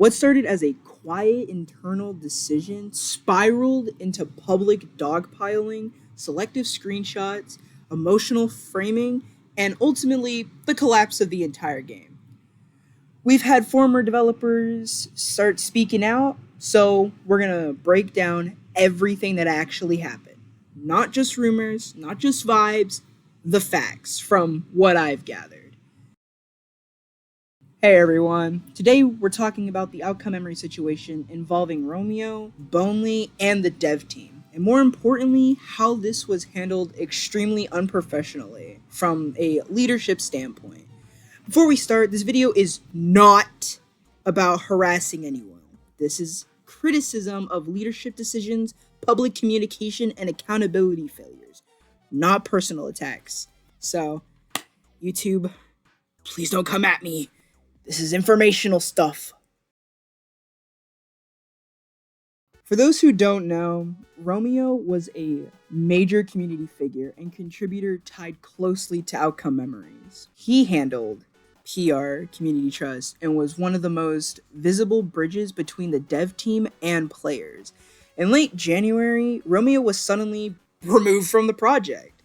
What started as a quiet internal decision spiraled into public dogpiling, selective screenshots, emotional framing, and ultimately the collapse of the entire game. We've had former developers start speaking out, so we're gonna break down everything that actually happened. Not just rumors, not just vibes, the facts from what I've gathered. Hey everyone, today we're talking about the outcome memory situation involving Romeo, Bonely, and the dev team, and more importantly, how this was handled extremely unprofessionally from a leadership standpoint. Before we start, this video is not about harassing anyone. This is criticism of leadership decisions, public communication, and accountability failures, not personal attacks. So, YouTube, please don't come at me. This is informational stuff. For those who don't know, Romeo was a major community figure and contributor tied closely to outcome memories. He handled PR, community trust, and was one of the most visible bridges between the dev team and players. In late January, Romeo was suddenly removed from the project.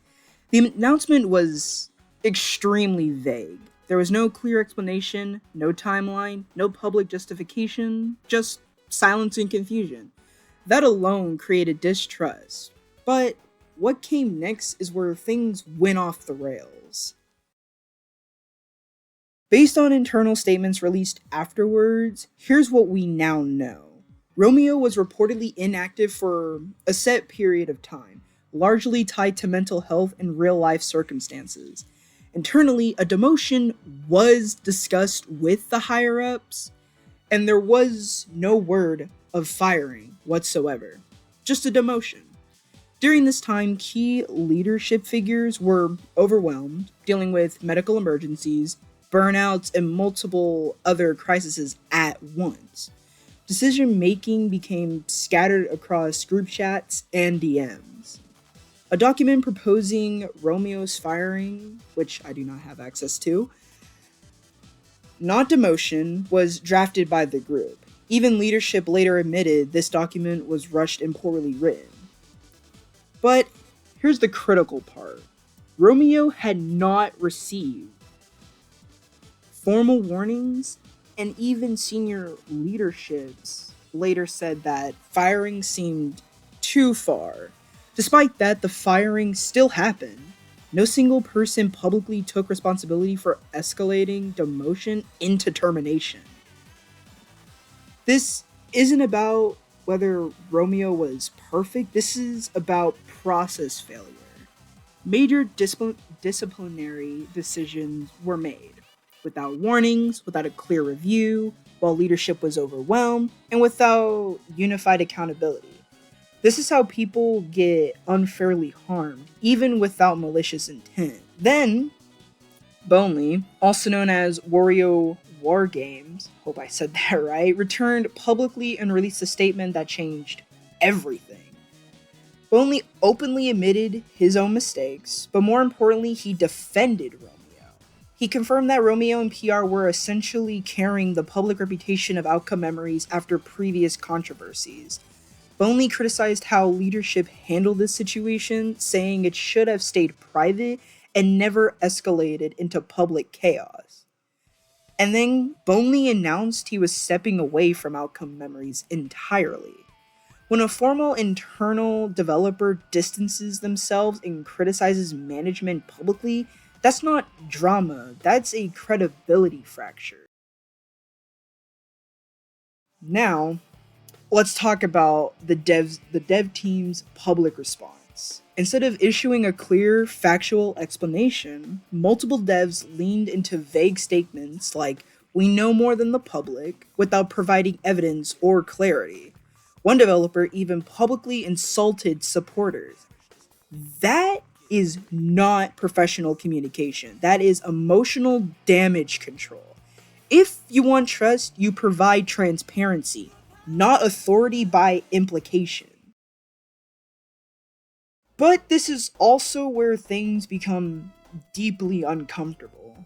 The announcement was extremely vague. There was no clear explanation, no timeline, no public justification, just silence and confusion. That alone created distrust. But what came next is where things went off the rails. Based on internal statements released afterwards, here's what we now know. Romeo was reportedly inactive for a set period of time, largely tied to mental health and real-life circumstances. Internally, a demotion was discussed with the higher-ups, and there was no word of firing whatsoever, just a demotion. During this time, key leadership figures were overwhelmed, dealing with medical emergencies, burnouts, and multiple other crises at once. Decision-making became scattered across group chats and DMs. A document proposing Romeo's firing, which I do not have access to, not demotion, was drafted by the group. Even leadership later admitted this document was rushed and poorly written. But here's the critical part. Romeo had not received formal warnings, and even senior leaderships later said that firing seemed too far. Despite that, the firing still happened. No single person publicly took responsibility for escalating demotion into termination. This isn't about whether Romeo was perfect, this is about process failure. Major disciplinary decisions were made without warnings, without a clear review, while leadership was overwhelmed, and without unified accountability. This is how people get unfairly harmed, even without malicious intent. Then, Bonely, also known as Wario War Games, hope I said that right, returned publicly and released a statement that changed everything. Bonely openly admitted his own mistakes, but more importantly, he defended Romeo. He confirmed that Romeo and PR were essentially carrying the public reputation of outcome memories after previous controversies. Bonely criticized how leadership handled this situation, saying it should have stayed private and never escalated into public chaos. And then Bonely announced he was stepping away from outcome memories entirely. When a formal internal developer distances themselves and criticizes management publicly, that's not drama, that's a credibility fracture. Now, let's talk about the dev team's public response. Instead of issuing a clear, factual explanation, multiple devs leaned into vague statements like, "We know more than the public," without providing evidence or clarity. One developer even publicly insulted supporters. That is not professional communication. That is emotional damage control. If you want trust, you provide transparency, not authority by implication. But this is also where things become deeply uncomfortable.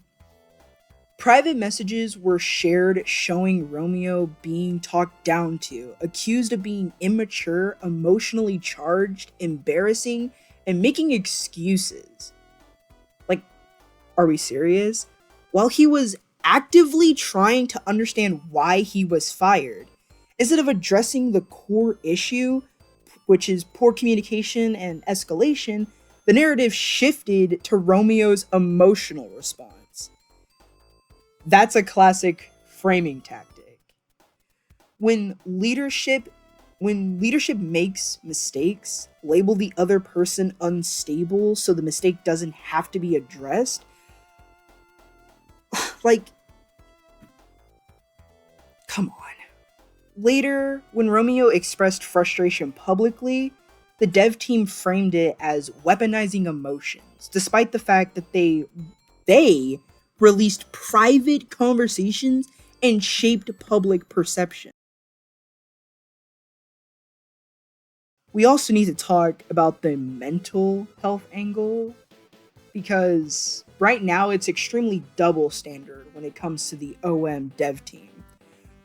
Private messages were shared showing Romeo being talked down to, accused of being immature, emotionally charged, embarrassing, and making excuses. Like, are we serious? While he was actively trying to understand why he was fired, instead of addressing the core issue, which is poor communication and escalation, the narrative shifted to Romeo's emotional response. That's a classic framing tactic. When leadership when leadership makes mistakes, label the other person unstable so the mistake doesn't have to be addressed. Like, come on. Later, when Romeo expressed frustration publicly, the dev team framed it as weaponizing emotions, despite the fact that they released private conversations and shaped public perception. We also need to talk about the mental health angle because right now it's extremely double standard when it comes to the OM dev team.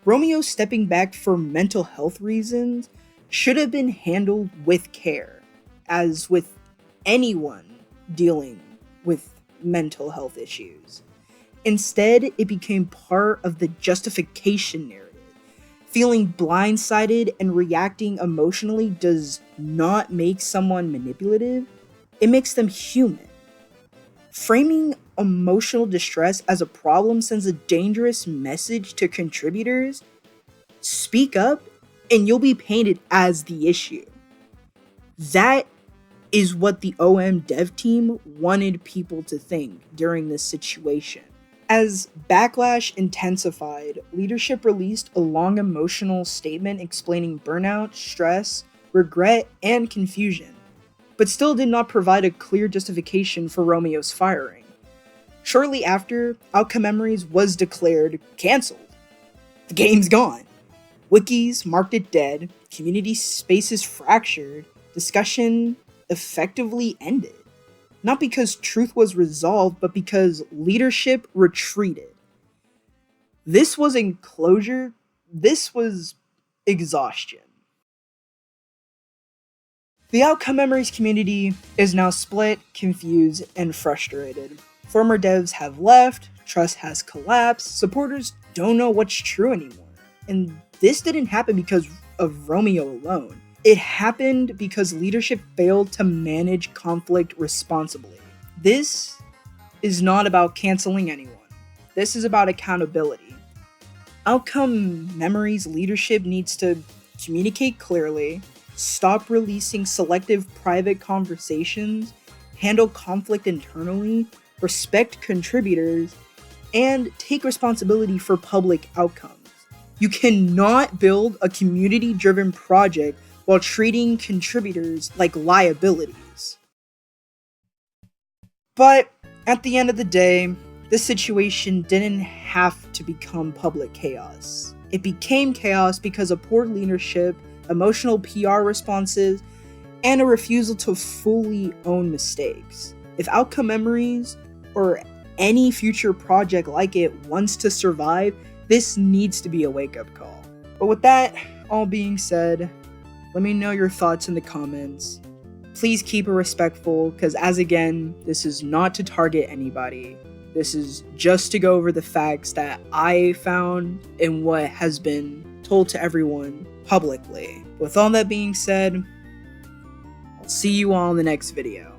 Romeo stepping back for mental health reasons should have been handled with care, as with anyone dealing with mental health issues. Instead, it became part of the justification narrative. Feeling blindsided and reacting emotionally does not make someone manipulative, it makes them human. Framing emotional distress as a problem sends a dangerous message to contributors. Speak up, and you'll be painted as the issue. That is what the OM dev team wanted people to think during this situation. As backlash intensified, leadership released a long emotional statement explaining burnout, stress, regret, and confusion, but still did not provide a clear justification for Romeo's firing. Shortly after, Outcome Memories was declared cancelled. The game's gone. Wikis marked it dead, community spaces fractured, discussion effectively ended. Not because truth was resolved, but because leadership retreated. This wasn't closure, this was exhaustion. The Outcome Memories community is now split, confused, and frustrated. Former devs have left, trust has collapsed, supporters don't know what's true anymore. And this didn't happen because of Romeo alone. It happened because leadership failed to manage conflict responsibly. This is not about canceling anyone. This is about accountability. Outcome Memories leadership needs to communicate clearly, stop releasing selective private conversations, handle conflict internally, respect contributors, and take responsibility for public outcomes. You cannot build a community-driven project while treating contributors like liabilities. But at the end of the day, this situation didn't have to become public chaos. It became chaos because of poor leadership, emotional PR responses, and a refusal to fully own mistakes. If Outcome Memories or any future project like it wants to survive, this needs to be a wake-up call. But with that all being said, let me know your thoughts in the comments. Please keep it respectful, because as again, this is not to target anybody. This is just to go over the facts that I found and what has been told to everyone publicly. With all that being said, I'll see you all in the next video.